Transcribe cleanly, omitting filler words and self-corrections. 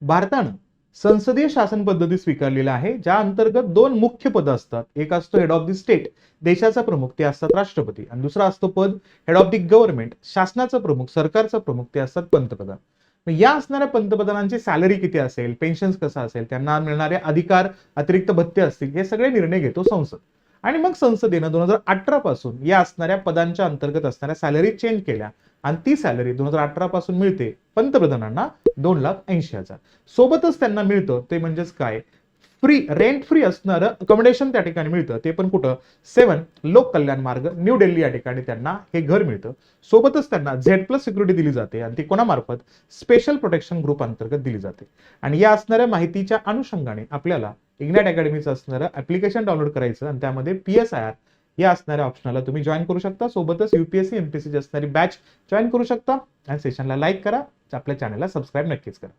भारतानं संसदीय शासन पद्धती स्वीकारलेली आहे, ज्या अंतर्गत दोन मुख्य पद असतात. एक असतो हेड ऑफ द स्टेट, देशाचा प्रमुख, ते असतात राष्ट्रपती, आणि दुसरा असतो पद हेड ऑफ द गव्हर्नमेंट, शासनाचा प्रमुख, सरकारचा प्रमुख, ते असतात पंतप्रधान. या असणाऱ्या पंतप्रधानांची सॅलरी किती असेल, पेन्शन कसं असेल, त्यांना मिळणारे अधिकार, अतिरिक्त भत्ते असतील, हे सगळे निर्णय घेतो संसद. आणि मग संसदेनं 2018 पासून या असणाऱ्या पदांच्या अंतर्गत असणाऱ्या सॅलरी चेंज केल्या, आणि ती सॅलरी 2018 पासून मिळते पंतप्रधानांना 2,80,000. सोबतच त्यांना मिळतं ते म्हणजेच काय, रेंट फ्री असणारं अकोमोडेशन त्या ठिकाणी मिळतं, ते पण कुठं, 7 लोक कल्याण मार्ग, न्यू दिल्ली या ठिकाणी त्यांना हे घर मिळतं. सोबतच त्यांना Z+ सिक्युरिटी दिली जाते, आणि ती कोणामार्फत, स्पेशल प्रोटेक्शन ग्रुप अंतर्गत दिली जाते. आणि या असणाऱ्या माहितीच्या अनुषंगाने आपल्याला इग्नाइट अकॅडमीचं असणारं ऍप्लिकेशन डाउनलोड करायचं, आणि त्यामध्ये PSIR या असणाऱ्या ऑप्शनला तुम्ही जॉईन करू शकता. सोबतच UPSC MPSC ची असणारी बॅच जॉईन करू शकता. आणि सेशनला लाईक करा, आपल्या चॅनलला सबस्क्राईब नक्कीच करा.